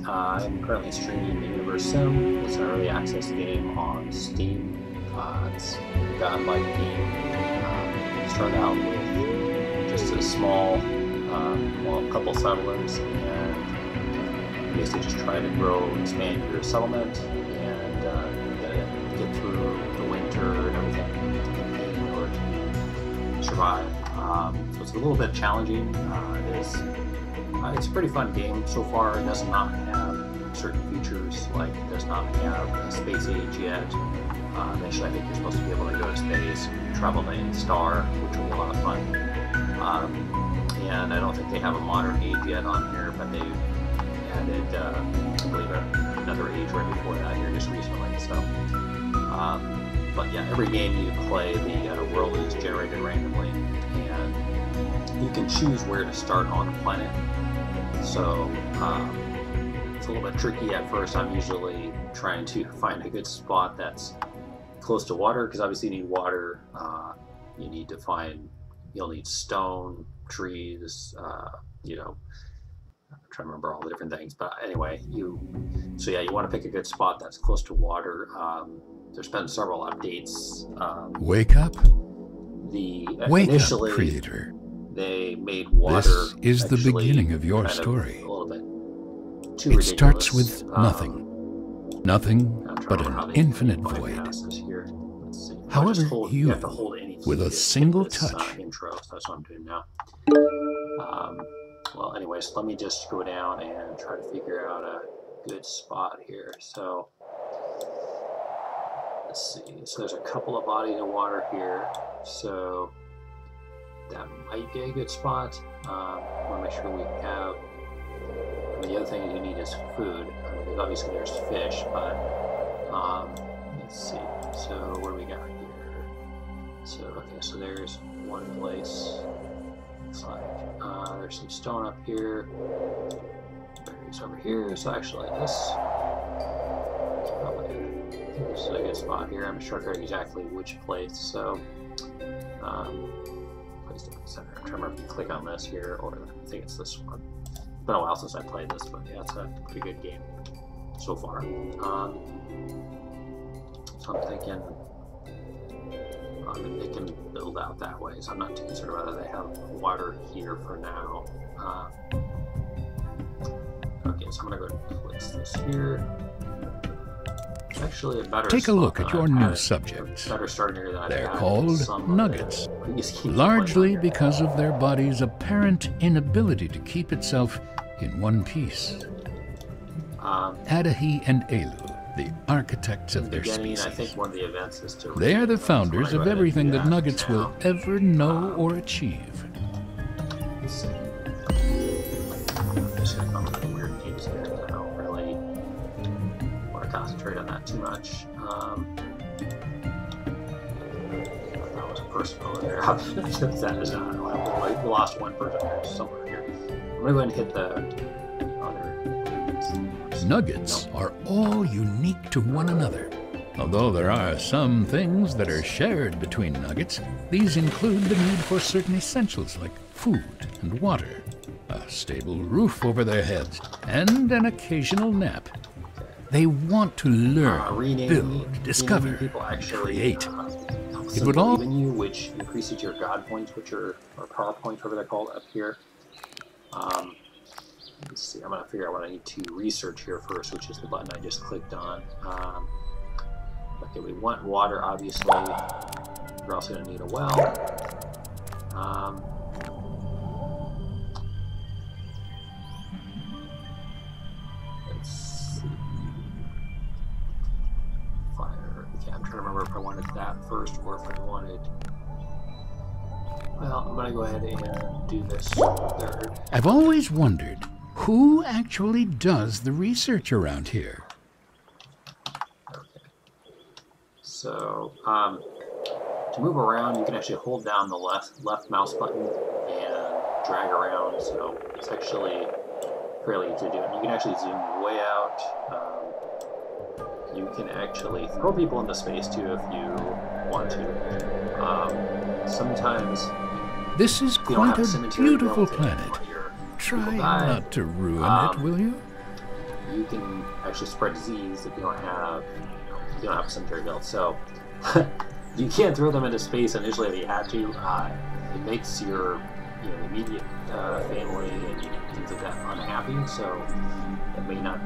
I'm currently streaming the Universim. It's an early access game on Steam. It's a godlike game. Started out with just a small, well, couple settlers, and basically just try to grow, expand your settlement, and get through the winter and everything in order to survive. So it's a little bit challenging. It's a pretty fun game so far. It does not have certain features, like it does not have a space age yet. Eventually I think you're supposed to be able to go to space, travel to a star, which will be a lot of fun. And I don't think they have a modern age yet on here, but they added, I believe, another age right before that here just recently. So, but yeah, every game you play, the world is generated randomly, and you can choose where to start on the planet. So it's a little bit tricky at first. I'm usually trying to find a good spot that's close to water, because obviously you need water. You need to find, you'll need stone, trees, you know, I'm trying to remember all the different things, but anyway, so yeah, you want to pick a good spot that's close to water. There's been several updates. Wake up. Wake Initially, up, creator. They made water. This is the beginning of your story. A little bit too it ridiculous. Starts with nothing. Nothing but an infinite void. However, you have to hold any with a single touch. Intro, so that's what I'm doing now. Well, anyways, let me just go down and try to figure out a good spot here. So let's see. So there's a couple of bodies of water here. So that might be a good spot. I want to make sure we have. I mean, the other thing you need is food. Because obviously there's fish, but let's see. So what do we got here? So okay, so there's one place. Looks like there's some stone up here. Berries over here. So actually, this is a good spot here. I'm not sure exactly which place. So. Place to center. I'm trying to remember if you click on this here, or I think it's this one. It's been a while since I played this, but yeah, it's a pretty good game so far. So I'm thinking they can build out that way, so I'm not too concerned whether they have water here for now. Okay, so I'm gonna go ahead and place this here. Actually, a better Take a look at your new subjects. Better starting here than They're called nuggets, largely because of their body's apparent inability to keep itself in one piece. Adahi and Elu, the architects of their species. I think one of the events is to they are the founders of everything that nuggets will ever know or achieve. Let's see. I'm just gonna come up with weird names here. I don't really want to concentrate on that too much. That was a person over there. That is not. We lost one person there somewhere here. I'm gonna go ahead and hit the other. Nuggets are all unique to one another. Although there are some things that are shared between nuggets, these include the need for certain essentials like food and water, a stable roof over their heads, and an occasional nap. They want to learn, build, discover, create. It would all in you, which increases your God points, which are or power points, whatever they're called up here. Let's see. I'm gonna figure out what I need to research here first, which is the button I just clicked on. Okay, we want water, obviously. We're also gonna need a well. Let's see. Fire. Okay, I'm trying to remember if I wanted that first or if I wanted. Well, I'm gonna go ahead and do this third. I've always wondered who actually does the research around here. Okay. So, to move around, you can actually hold down the left mouse button and drag around. So it's actually fairly easy to do. And you can actually zoom way out. You can actually throw people into space too if you want to. Sometimes this is quite a beautiful planet. Try not to ruin it, will you? you can actually spread disease if you don't have a cemetery built. So you can't throw them into space initially if you have to. It makes your immediate family and things like that unhappy. So it may not,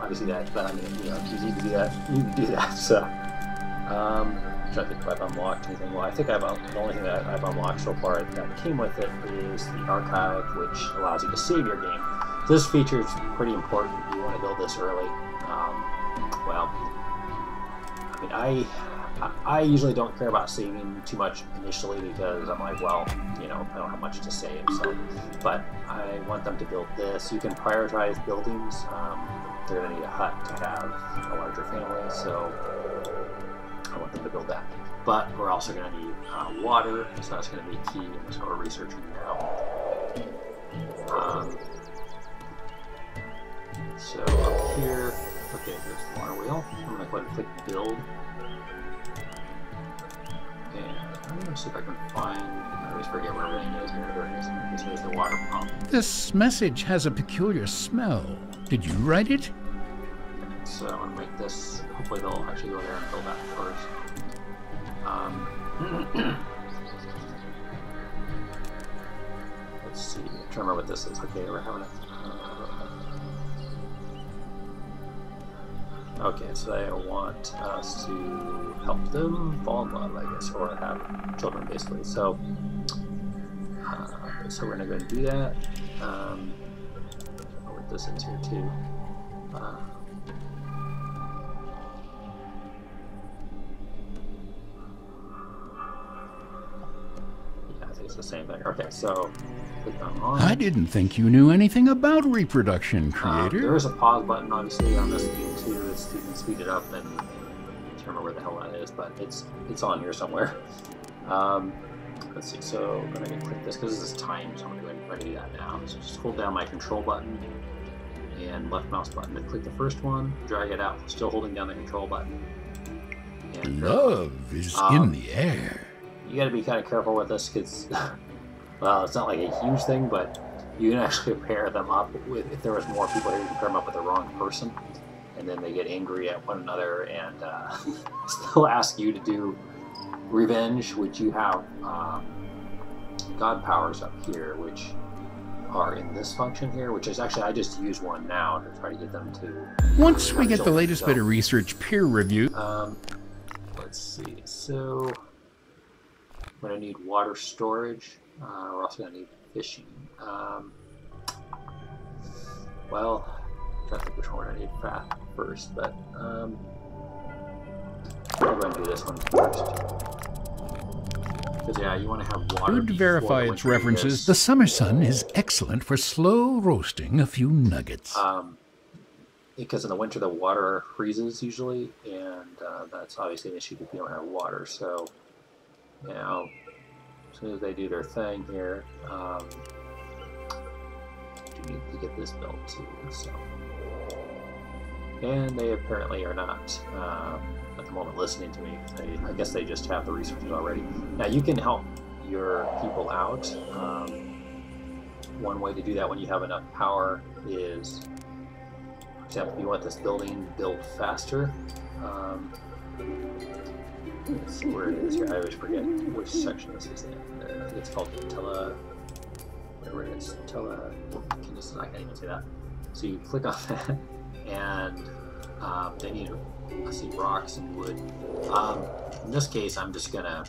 obviously but I mean, if you need to do that, you need to do that. So I'm trying to think if I've unlocked anything. Well, I think the only thing that I've unlocked so far that came with it is the archive, which allows you to save your game. This feature is pretty important. You want to build this early. Well, I mean, I usually don't care about saving too much initially because I'm like, well, I don't have much to save. So, but I want them to build this. You can prioritize buildings. They're going to need a hut to have a larger family, so I want them to build that. But we're also going to need water, so that's going to be key, and that's what we're researching now. So up here, okay, there's the water wheel. I'm going to go ahead and click build. And I'm going to see if I can find, I always forget where everything is here. There it is. This is the water pump. This message has a peculiar smell. Did you write it? So I'm going to make this, hopefully they'll actually go there and build that first. Let's see, I'm trying to remember what this is. Okay, we're having it. Okay, so they want us to help them fall in love, I guess, or have children, basically. So, so we're gonna go and do that. I'll put this in here too. Yeah, I think it's the same thing. Okay, so click on. I didn't think you knew anything about reproduction, creator. There is a pause button, obviously, on this game too. You can speed it up, and I can't remember where the hell that is, but it's on here somewhere. Let's see. So I'm gonna click this because this is timed, so I'm gonna go ahead and try to do that now. So just hold down my control button and left mouse button to click the first one, drag it out, still holding down the control button. And, love is in the air. You got to be kind of careful with this because, well, it's not like a huge thing, but you can actually pair them up with, if there was more people here, you can pair them up with the wrong person, and then they get angry at one another and still ask you to do revenge, which you have God powers up here, which are in this function here, which is actually, I just use one now to try to get them to... Once we get the latest bit of research peer review... let's see, so... we're going to need water storage. We're also going to need fishing. Well, I'm trying to think which one we're going to need first, but I'll go and do this one first. Because, yeah, you want to have water. To verify its references, the summer sun is excellent for slow roasting a few nuggets. Because in the winter the water freezes usually, and that's obviously an issue if you don't have water. So, now, as soon as they do their thing here, you need to get this built too. So, and they apparently are not at the moment listening to me. I guess they just have the resources already. Now you can help your people out. One way to do that when you have enough power is, for example, if you want this building built faster. Let's see where it is here. I always forget which section this is in. I think it's called whatever it is. I can't even say that. So you click on that, and then you see rocks and wood. In this case, I'm just gonna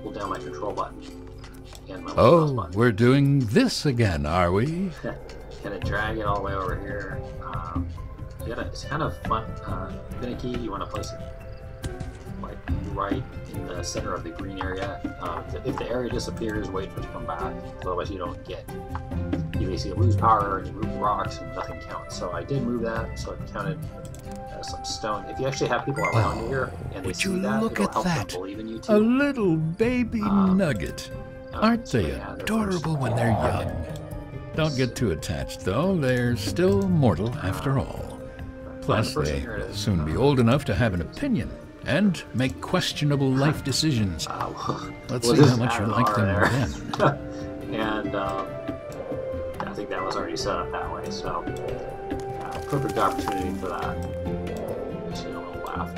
hold down my control button and my mouse button. We're doing this again, are we? Gonna drag it all the way over here. It's kind of fun, finicky. You want to place it like right in the center of the green area. If the area disappears, wait for it to come back. Otherwise, you don't get. You basically lose power and you move rocks and nothing counts. So I did move that, so it counted as some stone. If you actually have people around here and they see that, it'll help them believe in you too. A little baby nugget. Aren't they adorable when they're young? Don't get too attached, though. They're still mortal after all. Plus, they'll soon be old enough to have an opinion and make questionable life decisions. Let's see how much you like them then. And I think that was already set up that way, so perfect opportunity for that. Just a little laugh.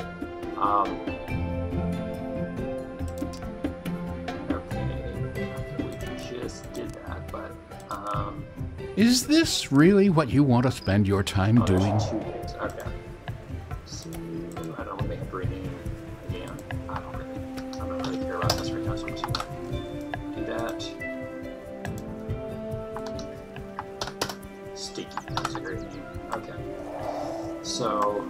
Okay, we just did that, but Is this really what you want to spend your time doing? there's 2 days. Okay. So I don't really have to rename again. I don't really care about this right now, so I'm just gonna do that. Sticky, that's a great name. Okay. So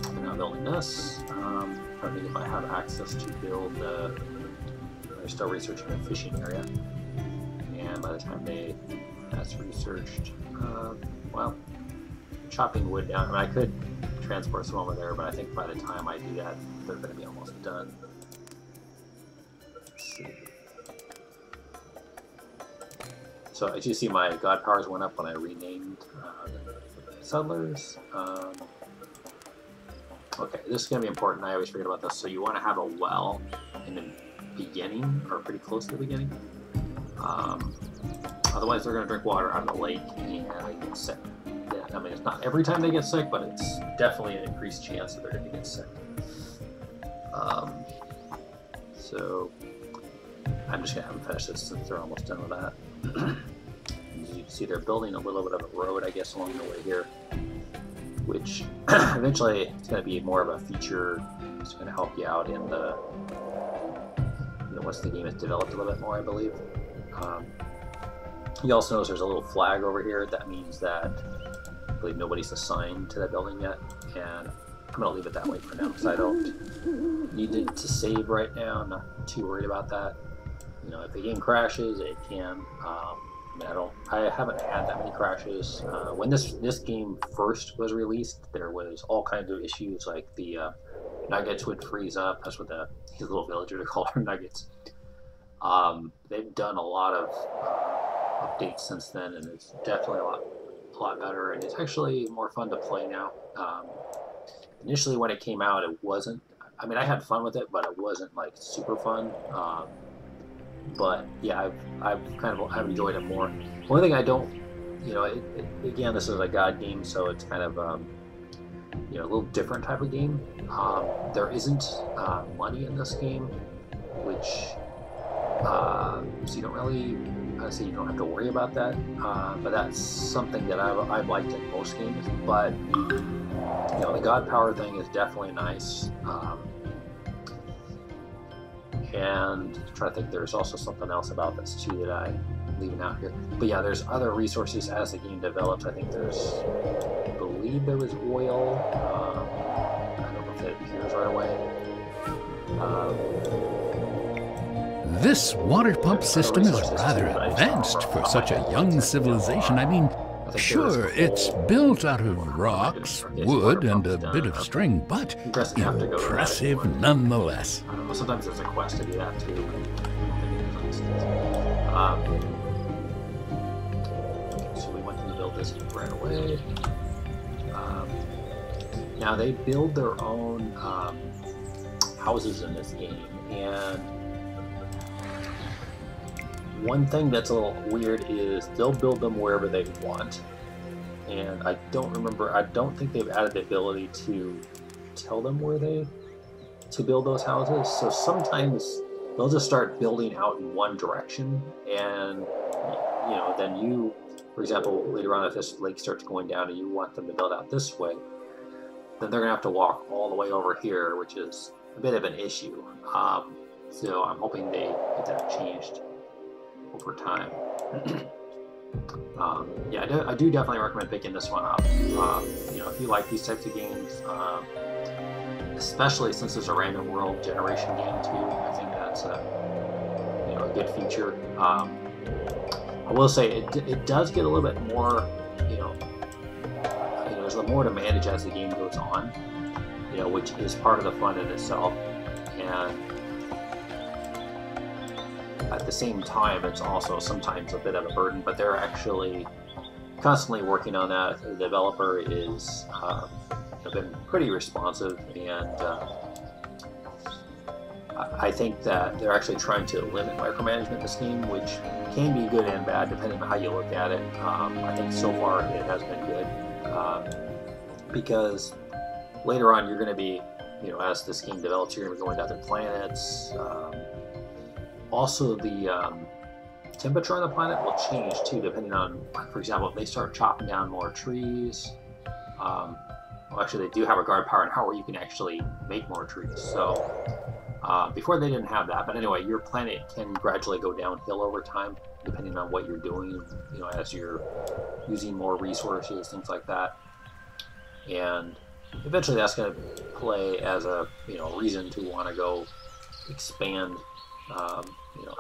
we're now building this. I think if I have access to build I still researching a fishing area. And by the time that's researched, well, chopping wood down. I mean, I could transport some over there, but I think by the time I do that, they're going to be almost done. Let's see. So as you see, my god powers went up when I renamed the settlers. Okay, this is going to be important. I always forget about this. So you want to have a well in the beginning, or pretty close to the beginning. Otherwise, they're going to drink water out of the lake and they get sick. Yeah, I mean, it's not every time they get sick, but it's definitely an increased chance that they're going to get sick. So I'm just going to have them finish this since they're almost done with that. As you can see, they're building a little bit of a road, I guess, along the way here, which eventually it's going to be more of a feature. It's going to help you out in the, once the game is developed a little bit more, I believe. You also notice there's a little flag over here. That means that I believe nobody's assigned to that building yet, and I'm going to leave it that way for now because I don't need it to save right now. I'm not too worried about that. If the game crashes, it can. I mean, I haven't had that many crashes. When this game first was released, there was all kinds of issues, like the nuggets would freeze up. That's what these little villagers call their nuggets. They've done a lot of updates since then, and it's definitely a lot better, and it's actually more fun to play now. Initially, when it came out, it wasn't. I mean, I had fun with it, but it wasn't like super fun. But yeah, I've enjoyed it more. One thing I don't, again, this is a God game, so it's kind of a little different type of game. There isn't money in this game, which so you don't really, honestly, you don't have to worry about that. But that's something that I've liked in most games. But the God power thing is definitely nice. And I'm trying to think, there's also something else about this too that I'm leaving out here. But yeah, there's other resources as the game develops. I think I believe there was oil. I don't know if it appears right away. This water pump system is rather advanced for such a young civilization. I mean, sure, it's built out of rocks, wood, and a bit of string, but impressive nonetheless. Sometimes there's a quest to do that too. So we went to build this right away. Now they build their own houses in this game, and one thing that's a little weird is they'll build them wherever they want. And I don't think they've added the ability to tell them where to build those houses. So sometimes they'll just start building out in one direction, and then you, for example, later on if this lake starts going down and you want them to build out this way, then they're gonna have to walk all the way over here, which is a bit of an issue. So I'm hoping they get that changed over time. Yeah, I do definitely recommend picking this one up. If you like these types of games, especially since it's a random world generation game too, I think that's a good feature. I will say it does get a little bit more, there's a little more to manage as the game goes on, which is part of the fun in itself. And at the same time, it's also sometimes a bit of a burden, but they're actually constantly working on that. The developer is been pretty responsive, and I think that they're actually trying to limit micromanagement in this game, which can be good and bad depending on how you look at it. I think so far it has been good. because later on you're going to be, as this game develops, you're going to be going to other planets. Also, the temperature on the planet will change too, depending on, for example, if they start chopping down more trees. Well, actually, they do have a guard power and how you can actually make more trees. So before they didn't have that, but anyway, your planet can gradually go downhill over time, depending on what you're doing. As you're using more resources, things like that, and eventually that's going to play as a reason to want to go expand,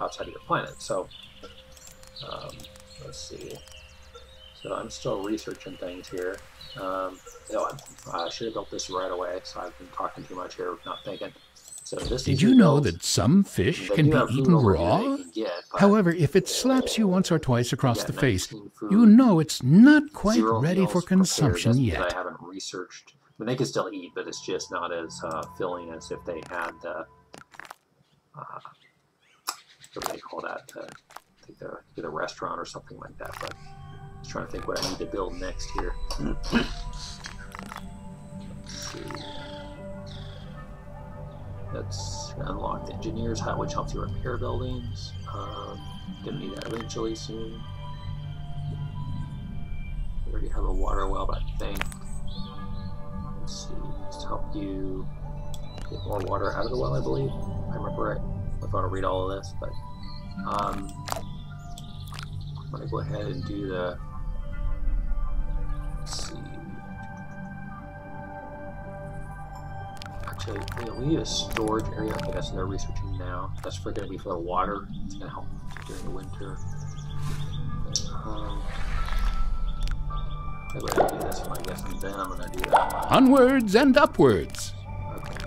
outside of your planet. So let's see. So I'm still researching things here. I should have built this right away, so I've been talking too much here, not thinking. So this Did you know that some fish can be eaten raw? However, if it slaps you once or twice across the face, you know it's not quite ready for consumption yet. I haven't researched. I mean, they can still eat, but it's just not as filling as if they had what do they call that? I think the restaurant or something like that. But I'm just trying to think what I need to build next here. Let's see. Let's unlock the engineer's hut, which helps you repair buildings. Gonna need that eventually soon. We already have a water well, but I think, let's see, just help you get more water out of the well, I believe. If I remember right. If I want to read all of this, but I'm gonna go ahead and do the. Let's see. Actually, we need a storage area. Okay, that's what they're researching now. That's going to be for the water. It's going to help during the winter. I'm going to do this one, I guess, and then I'm going to do that one. Onwards and upwards. Okay.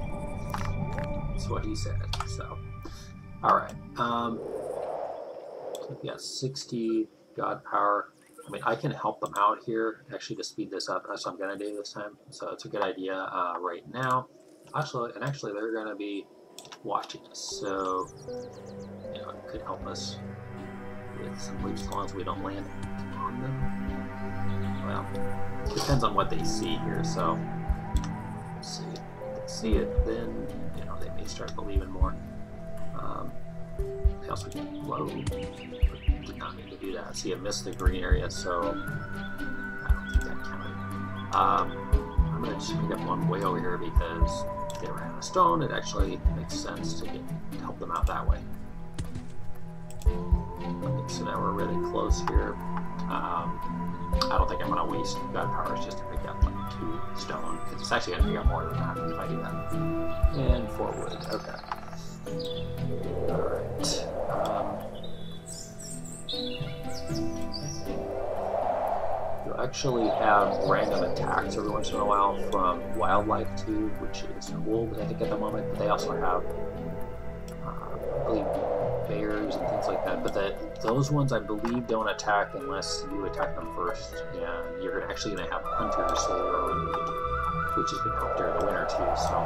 That's what he said. So, all right. So we got 60 God power. I mean, I can help them out here, actually, to speed this up. That's what I'm going to do this time. So it's a good idea right now. Actually, they're going to be watching us, so it could help us with some leaps as long as we don't land on them. Well, it depends on what they see here. So, let's see. If they see it, then they may start believing more. They also can. Whoa! Did not mean to do that. See, I missed the green area, so I don't think that counted. I'm going to just pick up one way over here because they ran out of stone. It actually makes sense to help them out that way. Okay, so now we're really close here. I don't think I'm going to waste God powers just to pick up like 2 stone, because it's actually going to pick up more than that if I do that. And forward. Okay. Alright. You'll actually have random attacks every once in a while from wildlife too, which is cool, I think, at the moment. But they also have, I believe, bears and things like that. But those ones, I believe, don't attack unless you attack them first. And you're actually going to have hunters later on, which is going to help during the winter too. So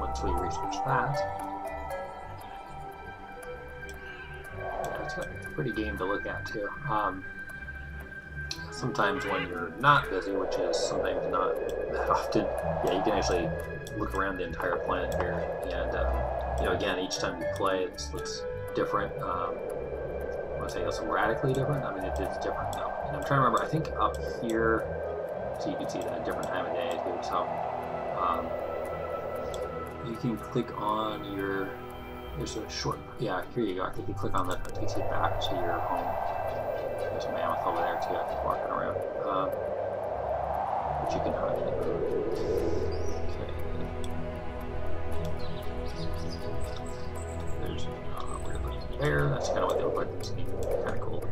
once we research that. It's a pretty game to look at too. Sometimes when you're not busy, which is sometimes not that often, you can actually look around the entire planet here, and again, each time you play, it looks different. I want to say it's radically different. I mean, it is different though. And I'm trying to remember. I think up here, so you can see that different time of day too. So you can click on your. There's a short, here you go. I think you click on that, it takes you back to your home. There's a mammoth over there too, I think, walking around. But you can hide it. Okay. There's a weird looking bear. That's kind of what they look like. It's kind of cool looking.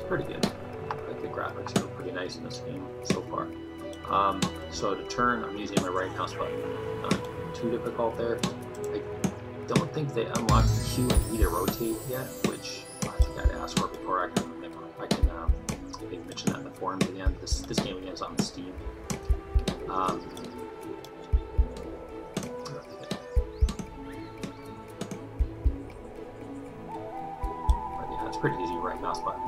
Pretty good. I think the graphics are pretty nice in this game so far. So to turn, I'm using my right mouse button. Not too difficult there. I don't think they unlocked Q and E to rotate yet, which I think I'd asked for before. I can maybe mention that in the forums again. This game again is on Steam. I think pretty easy right mouse button.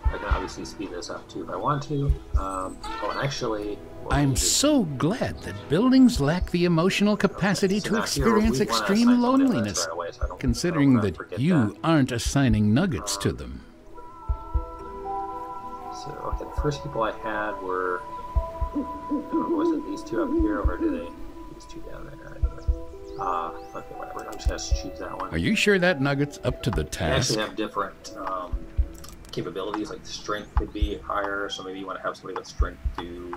I can obviously speed this up too if I want to. Oh, and actually... I'm so glad that buildings lack the emotional capacity to experience extreme loneliness, right away, so considering that you aren't assigning nuggets to them. So, okay, the first people I had were... was it these two up here, or did they... These two down there? Okay, whatever. I'm just going to choose that one. Are you sure that nugget's up to the They task? actually have different capabilities, like strength could be higher, so maybe you want to have somebody with strength do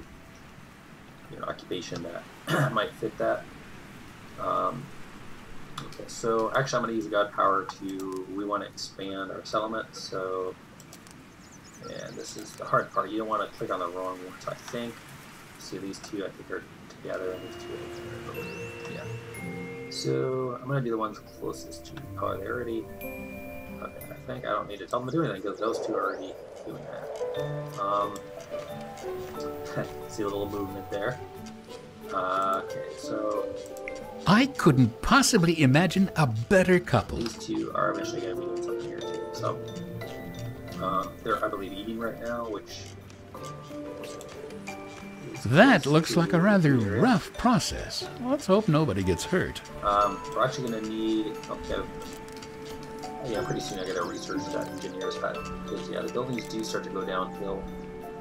occupation that might fit that. Okay, so actually I'm going to use God Power we want to expand our settlement, so, and this is the hard part, you don't want to click on the wrong ones, I think. See, these two I think are together, and these two are, yeah. So I'm going to do the ones closest to, oh, they already, okay, I think I don't need to tell them to do anything, because those two are already doing that. See a little movement there. Okay, so... I couldn't possibly imagine a better couple. These two are eventually going to be doing something here too. So, they're, I believe, eating right now, which... That looks like a rather rough process. Let's hope nobody gets hurt. We're actually going to need... Okay, yeah, pretty soon I get a research that engineers had. Because, yeah, the buildings do start to go downhill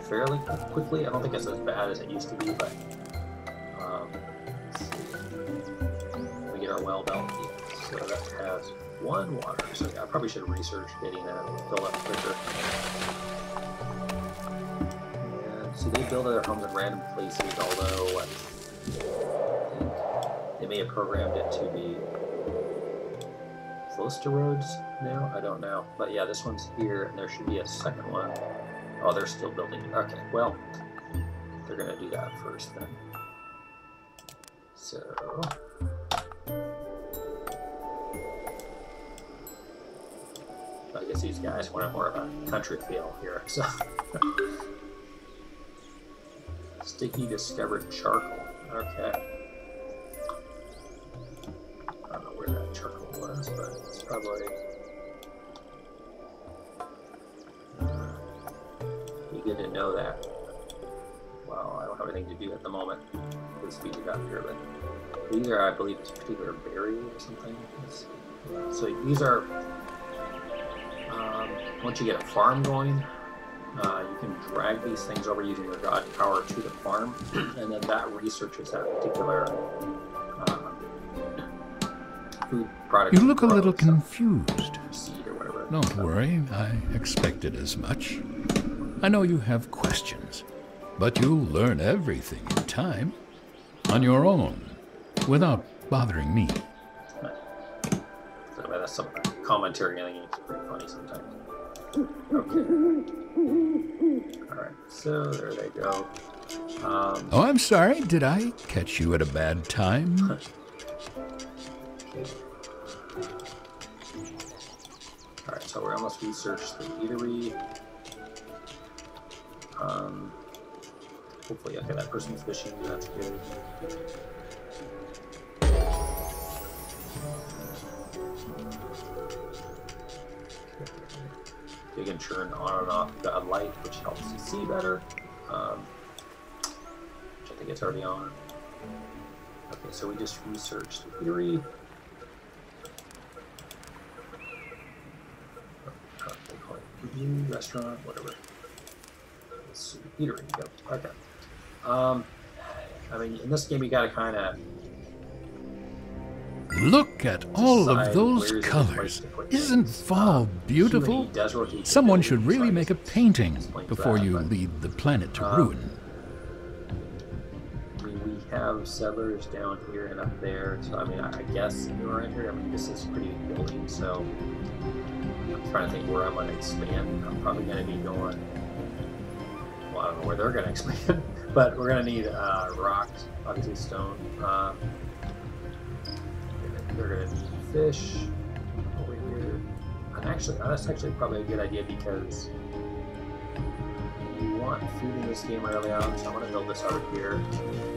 fairly quickly. I don't think it's as bad as it used to be, but... let's see. We get our well belt, so that has 1 water. So yeah, I probably should research getting that filled up quicker. And see, they build their homes in random places, although they may have programmed it to be close to roads now. I don't know, but yeah, this one's here, and there should be a second one. Oh, they're still building. Okay, well, they're going to do that first then. So, I guess these guys want more of a country feel here. So, sticky discovered charcoal. Okay. I don't know where that charcoal was, but it's probably... be good to know that. Well, I don't have anything to do at the moment. Let's speed it up here, but these are, I believe, a particular berry or something. Let's see. So these are, once you get a farm going, you can drag these things over using your God Power to the farm, and then that researches that particular food product. You look a little confused. Seed or whatever. Don't worry, I expected as much. I know you have questions, but you'll learn everything in time, on your own, without bothering me. So that's some commentary, I think it's pretty funny sometimes. Okay. Alright, so there they go. Oh, I'm sorry, did I catch you at a bad time? Alright, so we're almost researched the eatery. Hopefully, okay, that person's fishing, that's good. You can turn on and off the light, which helps you see better. Which I think it's already on. Okay, so we just researched the eatery. They call it review, restaurant, whatever. Let's see, eatery, yep, okay. I mean, in this game, you gotta kind of look at all of those colors. Isn't fall beautiful? Someone should really make a painting before you lead the planet to ruin. We have settlers down here and up there, so I mean, I guess you are in here. I mean, this is a pretty big building, so I'm trying to think where I'm going to expand. I'm probably going to be going, well, I don't know where they're going to expand, but we're going to need rocks, obviously stone. They're going to need fish over here. And actually, that's actually probably a good idea because you want food in this game early on, so I'm going to build this over here.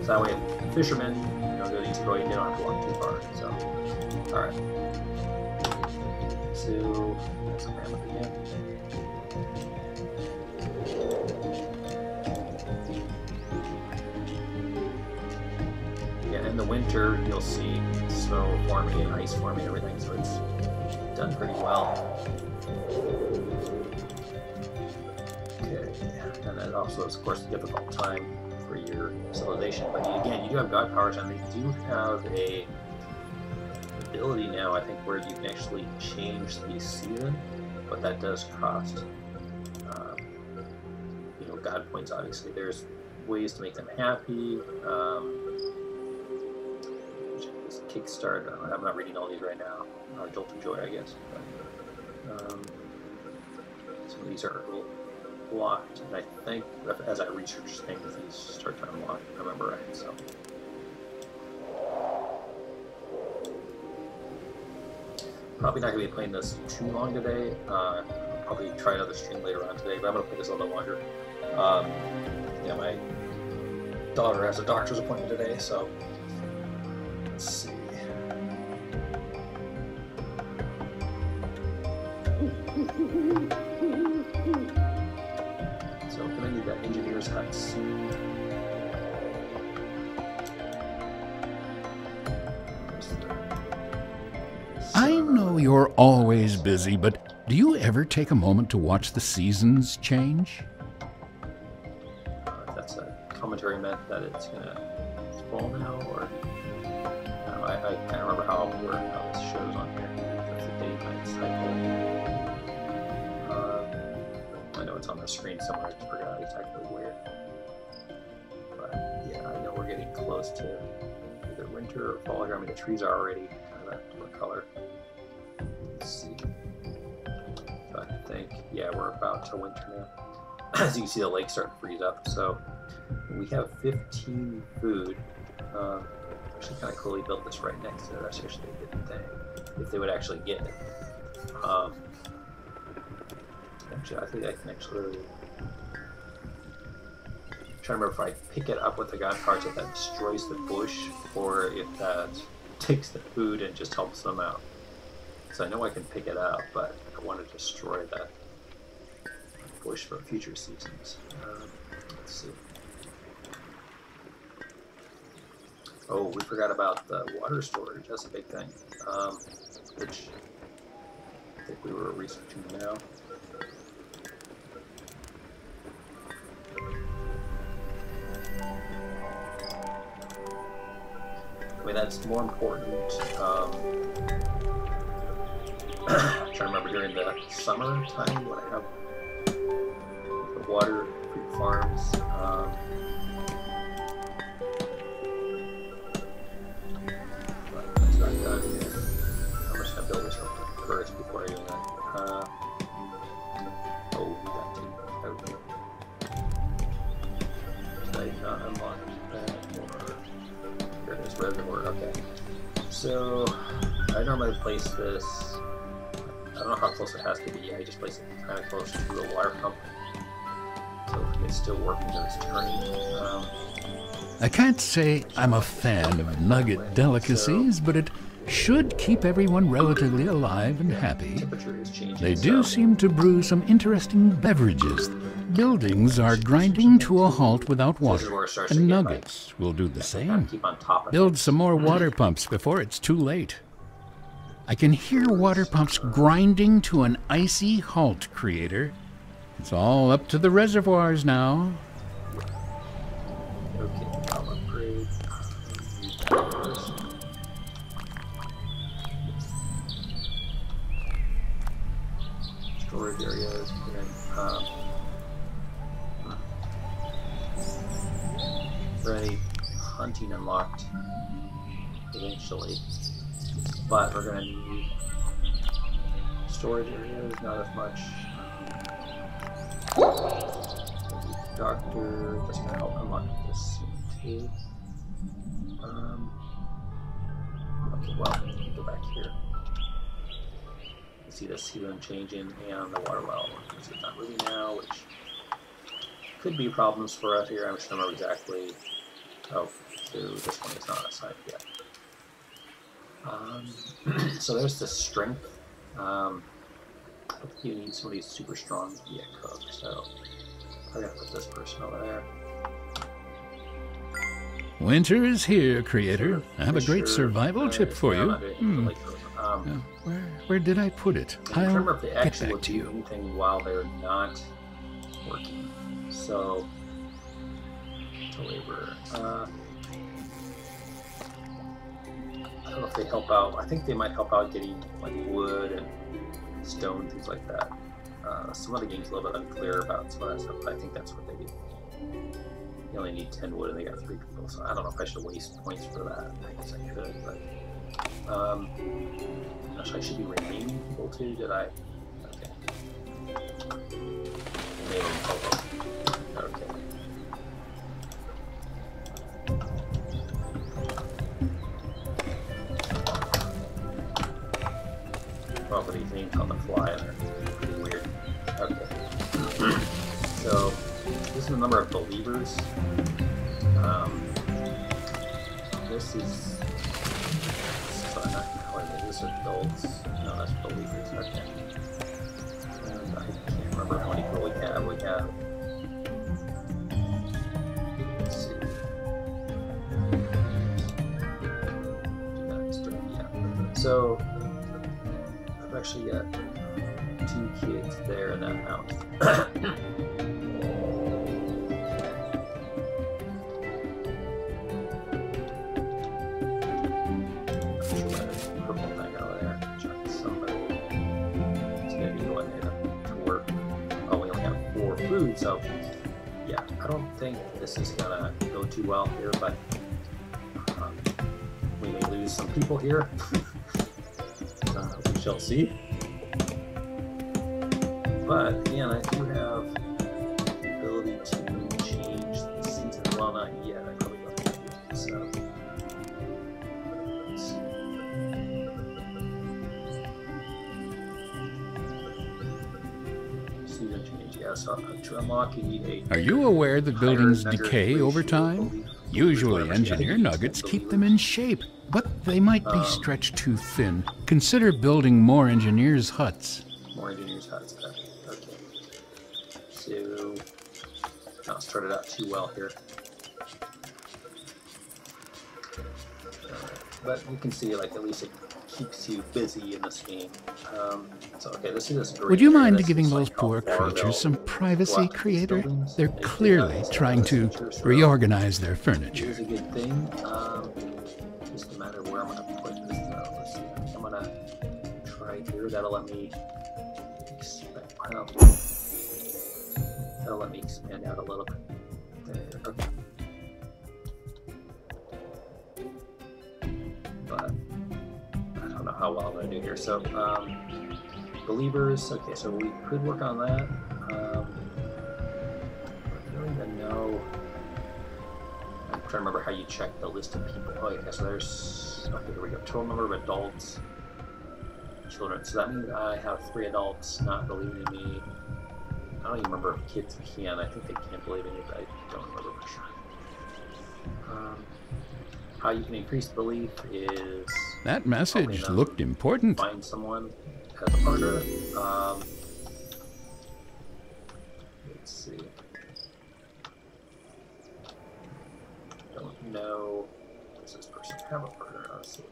So that way, if fishermen, go to easy going, they don't have to walk too far. So, alright. So, let's grab it again. Yeah, in the winter, you'll see snow forming and ice forming and everything, so it's done pretty well. Okay, and then also, of course, a difficult time for your civilization. But again, you do have god powers, and they do have a ability now, I think, where you can actually change the season, but that does cost, god points. Obviously, there's ways to make them happy. Kickstart. I'm not reading all these right now. Jolt of Joy, I guess. But, some of these are blocked, and I think as I research things, these start to unlock. I remember right, so. Probably not going to be playing this too long today. I'll probably try another stream later on today, but I'm going to play this a little bit longer. Yeah, my daughter has a doctor's appointment today, so let's see. So I'm going to need that engineer's hut soon. I know you're always busy, but do you ever take a moment to watch the seasons change? That's a commentary meant that it's gonna fall now, or I can't remember how this shows on here. That's the day-night cycle. I know it's on the screen somewhere. I just forgot exactly where. But yeah, I know we're getting close to either winter or fall. I mean, the trees are already kind of what color. Let's see. So I think, yeah, we're about to winter now. As you can see, the lake's starting to freeze up. So we have 15 food. Actually, kind of coolly built this right next to it. That's actually a good thing. If they would actually get it. Actually, I think I can actually. I'm trying to remember if I pick it up with the god parts, if that destroys the bush, or if that takes the food and just helps them out. So I know I can pick it up, but I want to destroy that bush for future seasons. Let's see. Oh, we forgot about the water storage. That's a big thing, which I think we were researching now. I mean, that's more important. I'm trying to remember during the summer time when I have the water, fruit farms. But that's not done yet. I'm just going to build this real quick first before I do that. Oh, we got to. Okay. Did I not unlock that? Or here it is, reservoir. Okay. So I normally place this. I don't know how close it has to be. I just place it kind of close to the water pump, so it's still working and it's turning. I can't say I'm a fan of nugget delicacies, but it should keep everyone relatively alive and happy. Temperature is changing. They do seem to brew some interesting beverages. Buildings are grinding to a halt without water, and nuggets will do the same. Build some more water pumps before it's too late. I can hear water pumps grinding to an icy halt, Creator. It's all up to the reservoirs now. Okay, I'll upgrade. Storage areas. We're going to need hunting unlocked eventually. But we're going to need storage areas, not as much. Doctor, that's going to help unlock this too. Okay, well, let me go back here. You see the season changing and the water well. So it's not moving now, which could be problems for us here. I'm just remember exactly. Oh, so this one is not assigned yet. So there's the strength. You need somebody super strong to be a cook, so I'm gonna put this person over there. Winter is here, Creator. I have a great survival tip for you. Where did I put it? I don't remember if they actually will do anything while they're not working. So, the labor. I don't know if they help out. I think they might help out getting like wood and stone, things like that. Some of the game's a little bit unclear about some of that stuff, but I think that's what they do. You only need 10 wood and they got 3 people, so I don't know if I should waste points for that. I guess I could, but gosh, I should be renaming people too, did I? Okay. Okay. Well, but these names on the fly are pretty weird. Okay. So, this is the number of believers. This is not calling it. This is adults. No, that's believers. Okay. And I can't remember how many people we have. Let's see. Yeah. So I've actually got 2 kids there in that house. So, yeah, I don't think this is gonna go too well here, but we may lose some people here. We shall see. But again, I do have the ability to change the season. Well, not yet. I probably don't have to use it. So, let's see. Season change. Yeah, so to unlock, you need a. Are you aware that buildings decay over time? Usually, engineer nuggets keep them in shape, but they might be stretched too thin. Consider building more engineers' huts. More engineers' huts. Okay. So, not started out too well here. But you can see, like, at least it keeps you busy in this game. So, okay, this is this. Would you mind giving those poor creatures some privacy, Creator? They're clearly trying to reorganize their furniture. It's a good thing. Just a matter of where I'm going to put this though. Let's see. I'm going to try here. That'll let me expand out. That'll let me expand out a little bit. There. Okay. But I don't know how well I'm going to do here. So, believers. Okay, so we could work on that. I don't even know. I'm trying to remember how you check the list of people. Oh, okay, so there's. Okay, here we go. Total number of adults, children. So that means I have 3 adults not believing in me. I don't even remember if kids can. I think they can believe in me, but I don't remember for sure. How you can increase belief is. That message looked important. Find someone as a partner. Let's see. Don't know. Does this person have a partner? Let's see.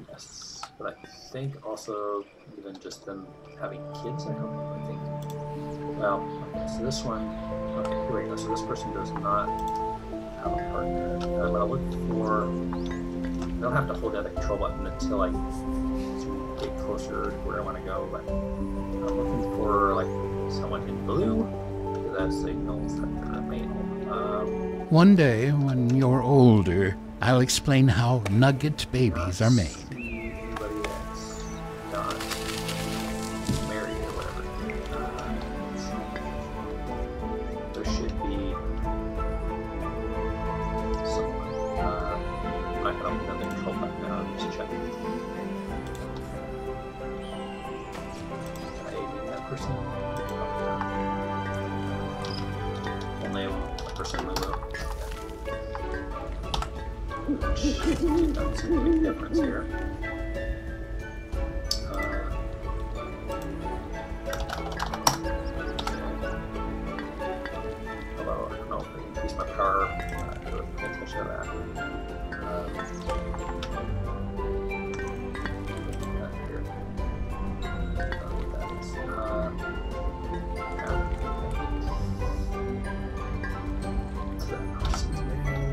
Yes, but I think also even just them having kids, I think. Well, okay, so this one. Okay, here we go. So this person does not have a partner. I'm gonna look for. I don't have to hold down the control button until I get closer to where I want to go, but I'm looking for like someone in blue because that signals that they're a male. One day, when you're older, I'll explain how nugget babies are made. Anybody that's not married or whatever. There should be someone. I'm not going to open the control button now. I'm just checking. Can I name that person? for some Lulu. Doesn't seem to make a difference here. Although, I don't know if I increase my power, I really pay attention to that.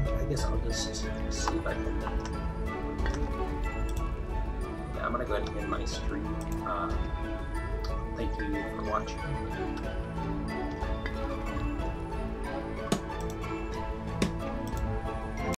I guess I'll just see if I can. Yeah, I'm gonna go ahead and end my stream. Thank you for watching.